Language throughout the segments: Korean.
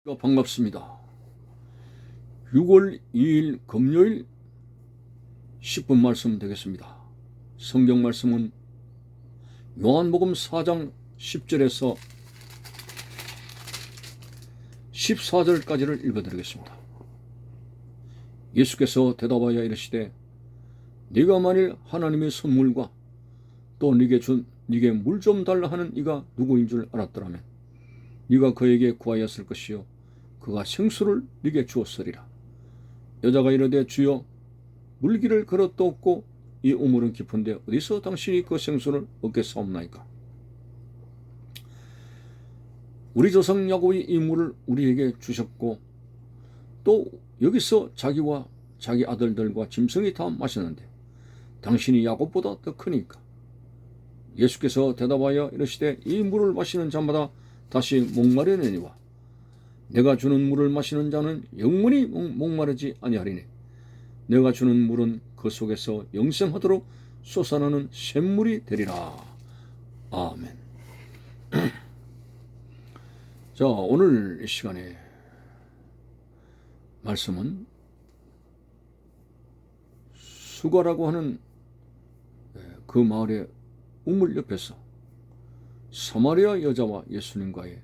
반갑습니다. 6월 2일 금요일 10분 말씀 되겠습니다. 성경 말씀은 요한복음 4장 10절에서 14절까지를 읽어드리겠습니다. 예수께서 대답하여 이르시되 네가 만일 하나님의 선물과 또 네게 물 좀 달라 하는 이가 누구인 줄 알았더라면 네가 그에게 구하였을 것이요 그가 생수를 네게 주었으리라. 여자가 이르되 주여 물길을 걸었도 없고 이 우물은 깊은데 어디서 당신이 그 생수를 얻겠사옵나이까. 우리 조상 야곱이 이 물을 우리에게 주셨고 또 여기서 자기와 자기 아들들과 짐승이 다 마셨는데 당신이 야곱보다 더 크니까. 예수께서 대답하여 이르시되 이 물을 마시는 자마다 다시 목마르느니와 내가 주는 물을 마시는 자는 영원히 목마르지 아니하리니 내가 주는 물은 그 속에서 영생하도록 솟아나는 샘물이 되리라. 아멘. 자, 오늘 이 시간에 말씀은 수가라고 하는 그 마을의 우물 옆에서 사마리아 여자와 예수님과의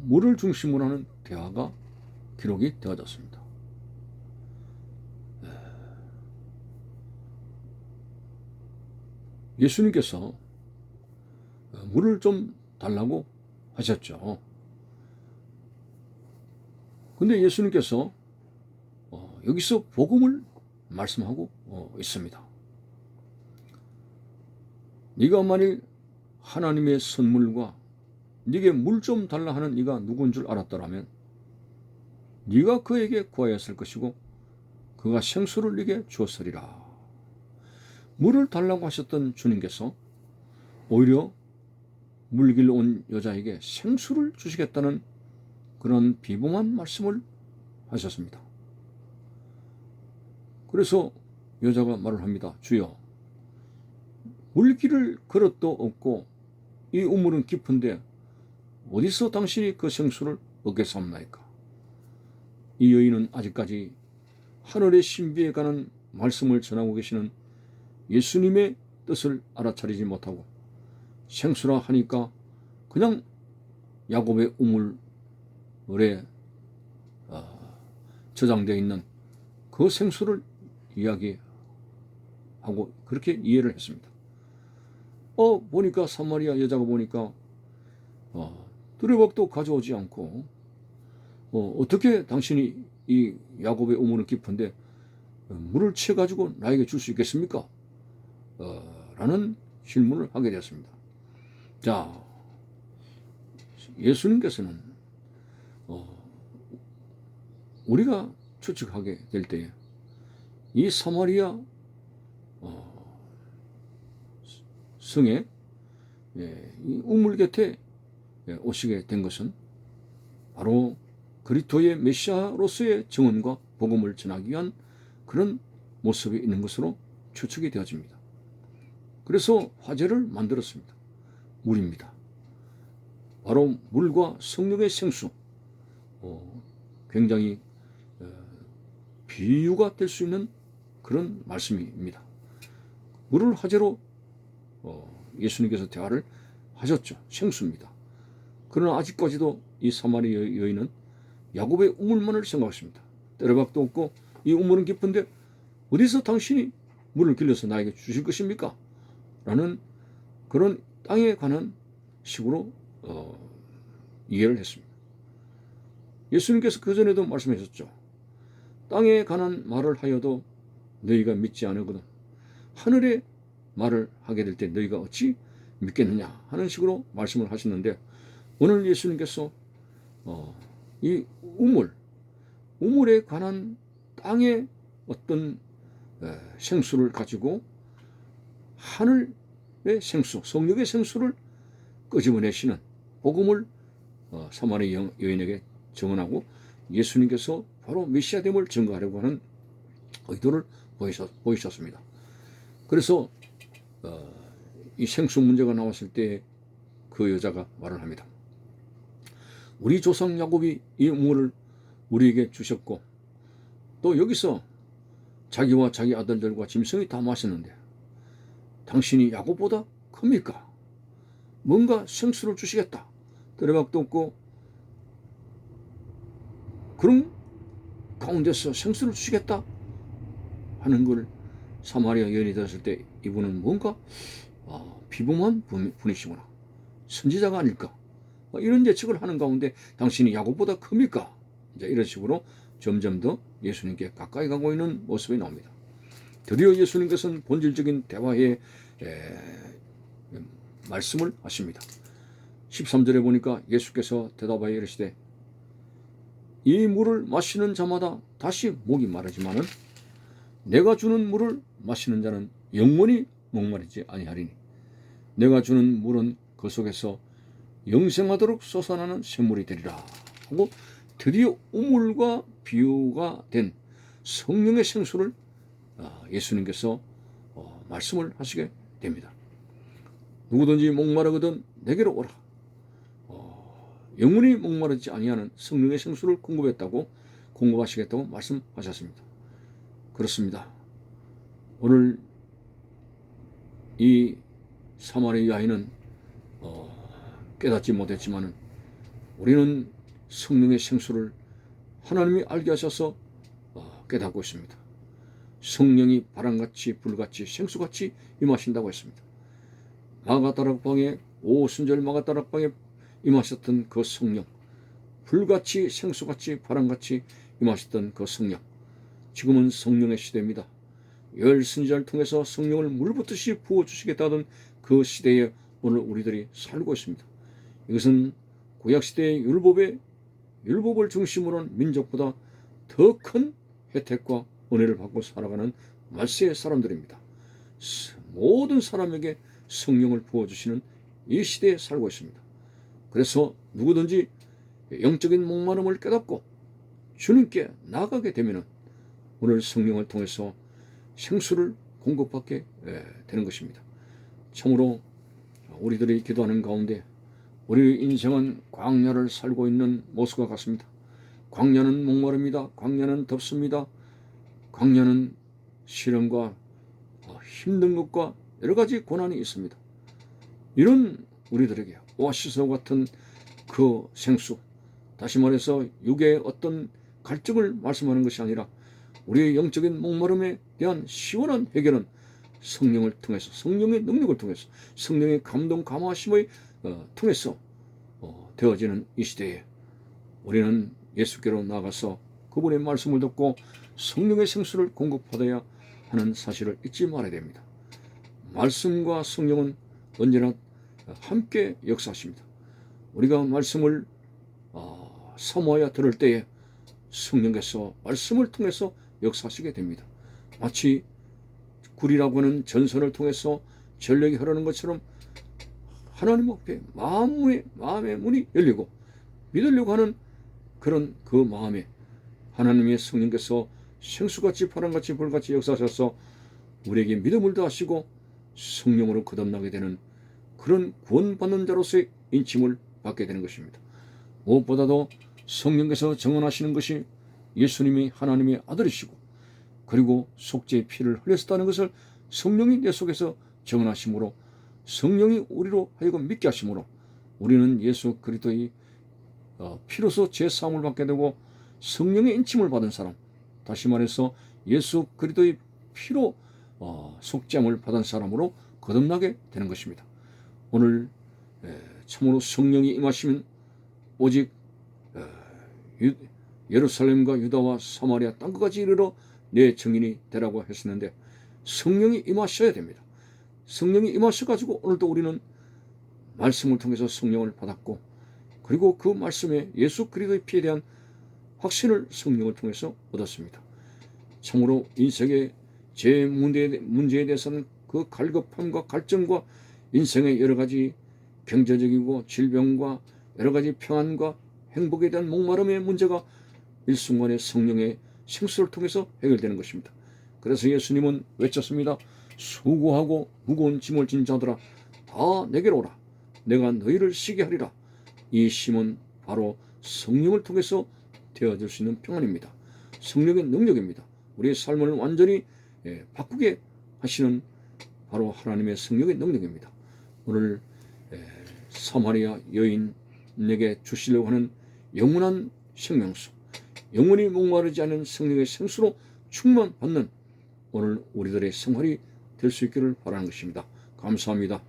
물을 중심으로 하는 대화가 기록이 되어졌습니다. 예수님께서 물을 좀 달라고 하셨죠. 근데 예수님께서 여기서 복음을 말씀하고 있습니다. 네가 만일 하나님의 선물과 네게 물 좀 달라 하는 네가 누군 줄 알았더라면 네가 그에게 구하였을 것이고 그가 생수를 네게 주었으리라. 물을 달라고 하셨던 주님께서 오히려 물길로 온 여자에게 생수를 주시겠다는 그런 비범한 말씀을 하셨습니다. 그래서 여자가 말을 합니다. 주여 물길을 걸었도 없고 이 우물은 깊은데 어디서 당신이 그 생수를 얻겠사옵나이까. 이 여인은 아직까지 하늘의 신비에 관한 말씀을 전하고 계시는 예수님의 뜻을 알아차리지 못하고 생수라 하니까 그냥 야곱의 우물에 저장되어 있는 그 생수를 이야기하고 그렇게 이해를 했습니다. 보니까 사마리아 여자가 보니까 두레박도 가져오지 않고 어떻게 당신이 이 야곱의 우물은 깊은데 물을 채가지고 나에게 줄 수 있겠습니까? 라는 질문을 하게 되었습니다. 자, 예수님께서는 우리가 추측하게 될 때에 이 사마리아 성에 이 우물 곁에 오시게 된 것은 바로 그리스도의 메시아로서의 증언과 복음을 전하기 위한 그런 모습이 있는 것으로 추측이 되어집니다. 그래서 화제를 만들었습니다. 물입니다. 바로 물과 성령의 생수, 굉장히 비유가 될 수 있는 그런 말씀입니다. 물을 화제로 예수님께서 대화를 하셨죠. 생수입니다. 그러나 아직까지도 이 사마리아 여인은 야곱의 우물만을 생각했습니다. 때려박도 없고 이 우물은 깊은데 어디서 당신이 물을 길러서 나에게 주실 것입니까? 라는 그런 땅에 관한 식으로 이해를 했습니다. 예수님께서 그전에도 말씀하셨죠. 땅에 관한 말을 하여도 너희가 믿지 않으거든 하늘의 말을 하게 될 때 너희가 어찌 믿겠느냐 하는 식으로 말씀을 하셨는데 오늘 예수님께서 이 우물에 관한 땅의 어떤 생수를 가지고 하늘의 생수, 성령의 생수를 끄집어내시는 복음을 사마리아 여인에게 증언하고 예수님께서 바로 메시아됨을 증거하려고 하는 의도를 보이셨습니다. 그래서 이 생수 문제가 나왔을 때 그 여자가 말을 합니다. 우리 조상 야곱이 이 우물을 우리에게 주셨고 또 여기서 자기와 자기 아들들과 짐승이 다 마셨는데 당신이 야곱보다 큽니까? 뭔가 생수를 주시겠다. 뜨레박도 없고 그런 가운데서 생수를 주시겠다 하는 걸 사마리아 여인이 들었을 때 이분은 뭔가 비범한 분이시구나. 선지자가 아닐까. 이런 예측을 하는 가운데 당신이 야곱보다 큽니까? 이제 이런 식으로 점점 더 예수님께 가까이 가고 있는 모습이 나옵니다. 드디어 예수님께서는 본질적인 대화의 말씀을 하십니다. 13절에 보니까 예수께서 대답하여 이르시되 이 물을 마시는 자마다 다시 목이 마르지만은 내가 주는 물을 마시는 자는 영원히 목마르지 아니하리니 내가 주는 물은 그 속에서 영생하도록 솟아나는 샘물이 되리라 하고 드디어 우물과 비유가 된 성령의 생수를 예수님께서 말씀을 하시게 됩니다. 누구든지 목마르거든 내게로 오라. 영원히 목마르지 아니하는 성령의 생수를 공급하시겠다고 말씀하셨습니다. 그렇습니다. 오늘 이 사마리아 여인은 깨닫지 못했지만 우리는 성령의 생수를 하나님이 알게 하셔서 깨닫고 있습니다. 성령이 바람같이 불같이 생수같이 임하신다고 했습니다. 마가다락방에 오순절 마가다락방에 임하셨던 그 성령, 불같이 생수같이 바람같이 임하셨던 그 성령, 지금은 성령의 시대입니다. 열 선지자를 통해서 성령을 물붓듯이 부어주시겠다던 그 시대에 오늘 우리들이 살고 있습니다. 이것은 구약시대의 율법을 중심으로 한 민족보다 더 큰 혜택과 은혜를 받고 살아가는 말세의 사람들입니다. 모든 사람에게 성령을 부어주시는 이 시대에 살고 있습니다. 그래서 누구든지 영적인 목마름을 깨닫고 주님께 나아가게 되면 오늘 성령을 통해서 생수를 공급받게 되는 것입니다. 참으로 우리들이 기도하는 가운데 우리 인생은 광야를 살고 있는 모습과 같습니다. 광야는 목마릅니다. 광야는 덥습니다. 광야는 시련과 힘든 것과 여러 가지 고난이 있습니다. 이런 우리들에게 오아시스와 같은 그 생수, 다시 말해서 육의 어떤 갈증을 말씀하는 것이 아니라 우리의 영적인 목마름에 대한 시원한 해결은 성령을 통해서, 성령의 능력을 통해서, 성령의 감동 감화심을 통해서 되어지는 이 시대에 우리는 예수께로 나가서 그분의 말씀을 듣고 성령의 생수를 공급받아야 하는 사실을 잊지 말아야 됩니다. 말씀과 성령은 언제나 함께 역사하십니다. 우리가 말씀을 사모하여 들을 때에 성령께서 말씀을 통해서 역사하시게 됩니다. 마치 굴이라고 하는 전선을 통해서 전력이 흐르는 것처럼 하나님 앞에 마음의 문이 열리고 믿으려고 하는 그런 그 마음에 하나님의 성령께서 생수같이 바람같이 불같이 역사하셔서 우리에게 믿음을 더하시고 성령으로 거듭나게 되는 그런 구원받는 자로서의 인침을 받게 되는 것입니다. 무엇보다도 성령께서 정언하시는 것이 예수님이 하나님의 아들이시고 그리고 속죄의 피를 흘렸다는 것을 성령이 내 속에서 정언하심으로 성령이 우리로 하여금 믿게 하심으로 우리는 예수 그리스도의 피로서 죄사함을 받게 되고 성령의 인침을 받은 사람, 다시 말해서 예수 그리스도의 피로 속죄함을 받은 사람으로 거듭나게 되는 것입니다. 오늘 참으로 성령이 임하시면 오직 예루살렘과 유다와 사마리아 땅끝까지 이르러 내 증인이 되라고 했었는데 성령이 임하셔야 됩니다. 성령이 임하셔가지고 오늘도 우리는 말씀을 통해서 성령을 받았고 그리고 그 말씀에 예수 그리스도의 피에 대한 확신을 성령을 통해서 얻었습니다. 참으로 인생의 제 문제에 대해서는 그 갈급함과 갈증과 인생의 여러 가지 경제적이고 질병과 여러 가지 평안과 행복에 대한 목마름의 문제가 일순간에 성령의 생수를 통해서 해결되는 것입니다. 그래서 예수님은 외쳤습니다. 수고하고 무거운 짐을 진 자들아 다 내게로 오라. 내가 너희를 쉬게 하리라. 이 쉼은 바로 성령을 통해서 되어질 수 있는 평안입니다. 성령의 능력입니다. 우리의 삶을 완전히 바꾸게 하시는 바로 하나님의 성령의 능력입니다. 오늘 사마리아 여인에게 주시려고 하는 영원한 생명수, 영원히 목마르지 않은 성령의 생수로 충만받는 오늘 우리들의 생활이 될 수 있기를 바라는 것입니다. 감사합니다.